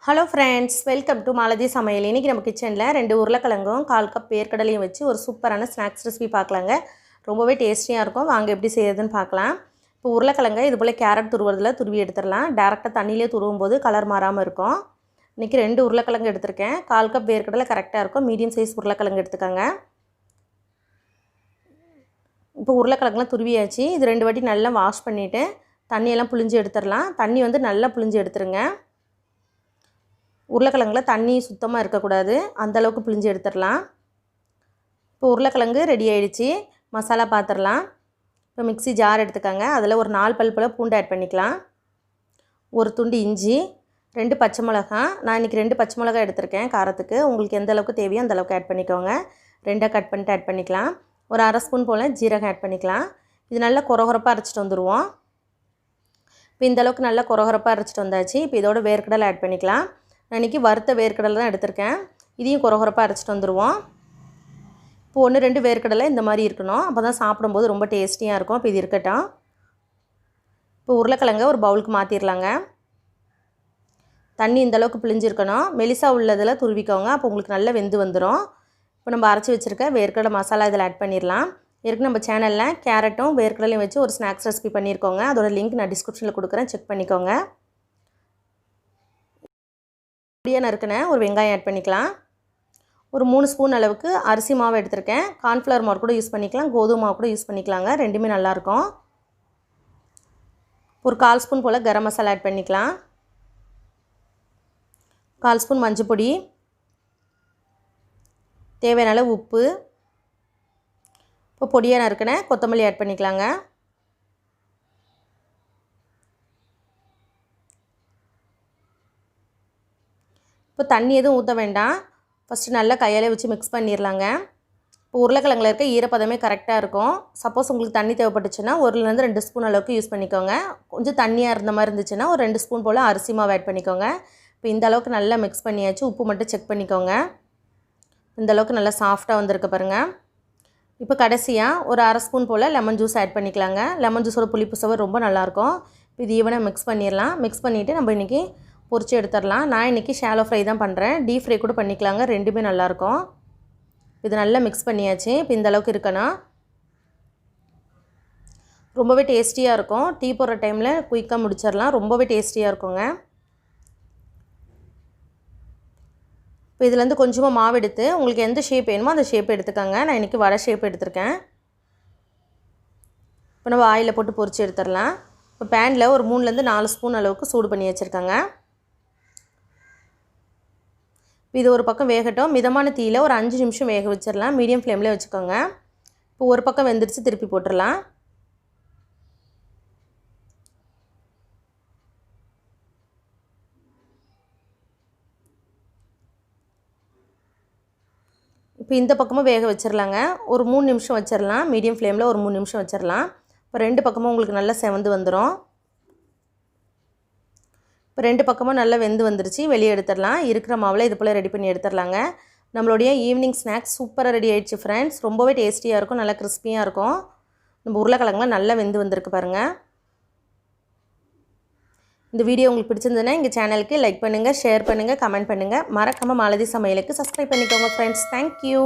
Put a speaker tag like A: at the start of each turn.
A: Hello friends, welcome to malathi சமையல். இன்றைக்கி நம்ம கிச்சனில் 2 உருளைக்கிழங்கும் 1/4 கப் வேர்க்கடலையும் வச்சு ஒரு சூப்பரான ஸ்நாக்ஸ் ரெசிபி பார்க்கலாங்க. ரொம்பவே டேஸ்டியாக இருக்கும். வாங்க எப்படி செய்யறதுன்னு பார்க்கலாம். இப்போ உருளைக்கிழங்கை இது போல் கேரட் துருவுறதுல துருவி எடுத்துடலாம். டேரெக்டாக தண்ணியிலே துருவும் போது கலர் மாறாமல் இருக்கும். இன்றைக்கி 2 உருளைக்கிழங்கு எடுத்திருக்கேன். 1/4 கப் வேர்க்கடலை கரெக்டாக இருக்கும். மீடியம் சைஸ் உருளைக்கிழங்கு எடுத்துக்கோங்க. இப்போ உருளைக்கிழங்குலாம் துருவியாச்சு. இது 2 வாட்டி நல்லா வாஷ் பண்ணிவிட்டு தண்ணியெல்லாம் புழிஞ்சு எடுத்துடலாம். தண்ணி வந்து நல்லா புழிஞ்சு எடுத்துருங்க. உருளைக்கிழங்குல தண்ணி சுத்தமாக இருக்கக்கூடாது, அந்தளவுக்கு பிழிஞ்சு எடுத்துடலாம். இப்போ உருளைக்கிழங்கு ரெடி ஆகிடுச்சு. மசாலா பார்த்துடலாம். இப்போ மிக்ஸி ஜார் எடுத்துக்கோங்க. அதில் ஒரு 4 பல் போல் பூண்டு ஆட் பண்ணிக்கலாம். ஒரு துண்டு இஞ்சி, 2 பச்சை மிளகாய். நான் இன்றைக்கி 2 பச்சை மிளகாய் எடுத்திருக்கேன் காரத்துக்கு. உங்களுக்கு எந்த அளவுக்கு தேவையோ அந்தளவுக்கு ஆட் பண்ணிக்கோங்க. 2 கட் பண்ணிட்டு ஆட் பண்ணிக்கலாம். ஒரு அரை ஸ்பூன் போல் ஜீரகம் ஆட் பண்ணிக்கலாம். இது நல்லா கொரகொரப்பாக அரைச்சிட்டு வந்துடுவோம். இப்போ இந்தளவுக்கு நல்லா கொரகொரப்பாக அரைச்சிட்டு வந்தாச்சு. இப்போ இதோட வேர்க்கடலை ஆட் பண்ணிக்கலாம். நான் இன்றைக்கி வறுத்த வேர்க்கடலை தான் எடுத்திருக்கேன். இதையும் கொரகொரப்பாக அரைச்சிட்டு வந்துடுவோம். இப்போ 1-2 வேர்க்கடலை இந்த மாதிரி இருக்கணும். அப்போ தான் சாப்பிடும்போது ரொம்ப டேஸ்டியாக இருக்கும். இப்போ இது இருக்கட்டும். இப்போ உருளைக்கிழங்கை ஒரு பவுலுக்கு மாற்றிடலாங்க. தண்ணி இந்தளவுக்கு பிழிஞ்சிருக்கணும். மெலிசா உள்ளதில் துருவிக்கோங்க. அப்போ உங்களுக்கு நல்லா வெந்து வந்துடும். இப்போ நம்ம அரைச்சி வச்சுருக்க வேர்க்கடலை மசாலா இதில் ஆட் பண்ணிடலாம். ஏற்கனவே நம்ம சேனலில் கேரட்டும் வேர்க்கடலையும் வச்சு ஒரு ஸ்நாக்ஸ் ரெசிபி பண்ணியிருக்கோங்க. அதோட லிங்க் நான் டிஸ்கிரிப்ஷனில் கொடுக்குறேன், செக் பண்ணிக்கோங்க. பொடியாக நறுக்கின ஒரு வெங்காயம் ஆட் பண்ணிக்கலாம். ஒரு 3 ஸ்பூன் அளவுக்கு அரிசி மாவு எடுத்திருக்கேன். கார்ன்ஃப்ளவர் மாவு கூட யூஸ் பண்ணிக்கலாம், கோதுமை மாவு கூட யூஸ் பண்ணிக்கலாங்க. ரெண்டுமே நல்லாயிருக்கும். ஒரு 1/4 ஸ்பூன் போல் கரம் மசாலா ஆட் பண்ணிக்கலாம். 1/4 ஸ்பூன் மஞ்சள் பொடி, தேவையான அளவு உப்பு. இப்போ பொடியாக நறுக்கின கொத்தமல்லி ஆட் பண்ணிக்கலாங்க. இப்போ தண்ணி எதுவும் ஊற்ற வேண்டாம். ஃபஸ்ட்டு நல்லா கையாலே வச்சு மிக்ஸ் பண்ணிடலாங்க. இப்போ உருளைக்கிழங்குல இருக்க ஈரப்பதமே கரெக்டாக இருக்கும். சப்போஸ் உங்களுக்கு தண்ணி தேவைப்பட்டுச்சுன்னா 1-2 ஸ்பூன் அளவுக்கு யூஸ் பண்ணிக்கோங்க. கொஞ்சம் தண்ணியாக இருந்த மாதிரி இருந்துச்சுன்னா ஒரு 2 ஸ்பூன் போல் அரிசி மாவு ஆட் பண்ணிக்கோங்க. இப்போ இந்த அளவுக்கு நல்லா மிக்ஸ் பண்ணியாச்சு. உப்பு மட்டும் செக் பண்ணிக்கோங்க. இந்தளவுக்கு நல்லா சாஃப்டாக வந்திருக்கு பாருங்கள். இப்போ கடைசியாக ஒரு அரை ஸ்பூன் போல் லெமன் ஜூஸ் ஆட் பண்ணிக்கலாங்க. லெமன் ஜூஸோட புளிப்பு சுவை ரொம்ப நல்லாயிருக்கும். இப்போ இது ஈவனாக மிக்ஸ் பண்ணிடலாம். மிக்ஸ் பண்ணிவிட்டு நம்ம இன்றைக்கி பொரிச்சு எடுத்துடலாம். நான் இன்றைக்கி ஷாலோ ஃப்ரை தான் பண்ணுறேன். டீப் ஃப்ரை கூட பண்ணிக்கலாங்க. ரெண்டுமே நல்லாயிருக்கும். இது நல்லா மிக்ஸ் பண்ணியாச்சு. இப்போ இந்த அளவுக்கு இருக்கணும். ரொம்பவே டேஸ்டியாக இருக்கும். டீ போடுற டைமில் குயிக்காக முடிச்சிடலாம். ரொம்பவே டேஸ்டியாக இருக்குங்க. இப்போ இதுலேருந்து கொஞ்சமாக மாவு எடுத்து உங்களுக்கு எந்த ஷேப் வேணுமோ அந்த ஷேப் எடுத்துக்கோங்க. நான் இன்றைக்கி வடை ஷேப் எடுத்திருக்கேன். இப்போ நம்ம ஆயிலில் போட்டு பொரிச்சு எடுத்துடலாம். இப்போ பேனில் ஒரு 3-4 ஸ்பூன் அளவுக்கு சூடு பண்ணி வச்சுருக்கேங்க. இது ஒரு பக்கம் வேகட்டும். மிதமான தீயில் ஒரு 5 நிமிஷம் வேக வச்சிடலாம். மீடியம் ஃப்ளேமில் வச்சுக்கோங்க. இப்போ ஒரு பக்கம் வெந்துருச்சு, திருப்பி போட்டுடலாம். இப்போ இந்த பக்கமும் வேக வச்சிடலாங்க. ஒரு 3 நிமிஷம் வச்சிடலாம். மீடியம் ஃப்ளேமில் ஒரு 3 நிமிஷம் வச்சிடலாம். இப்போ 2 பக்கமும் உங்களுக்கு நல்லா செவந்து வந்துடும். இப்போ 2 பக்கமும் நல்லா வெந்து வந்துருச்சு. வெளியே எடுத்துடலாம். இருக்கிற மாவில் இது போல் ரெடி பண்ணி எடுத்துடலாங்க. நம்மளுடைய ஈவினிங் ஸ்நாக்ஸ் சூப்பராக ரெடி ஆகிடுச்சு ஃப்ரெண்ட்ஸ். ரொம்பவே டேஸ்டியாக இருக்கும், நல்லா கிறிஸ்பியாக இருக்கும். நம்ம உருளைக்கிழங்குலாம் நல்லா வெந்து வந்திருக்கு பாருங்கள். இந்த வீடியோ உங்களுக்கு பிடிச்சிருந்ததுன்னா எங்கள் சேனலுக்கு லைக் பண்ணுங்கள், ஷேர் பண்ணுங்கள், கமெண்ட் பண்ணுங்கள். மறக்காமல் malathi சமையலுக்கு சப்ஸ்கிரைப் பண்ணிக்கோங்க ஃப்ரெண்ட்ஸ். தேங்க்யூ.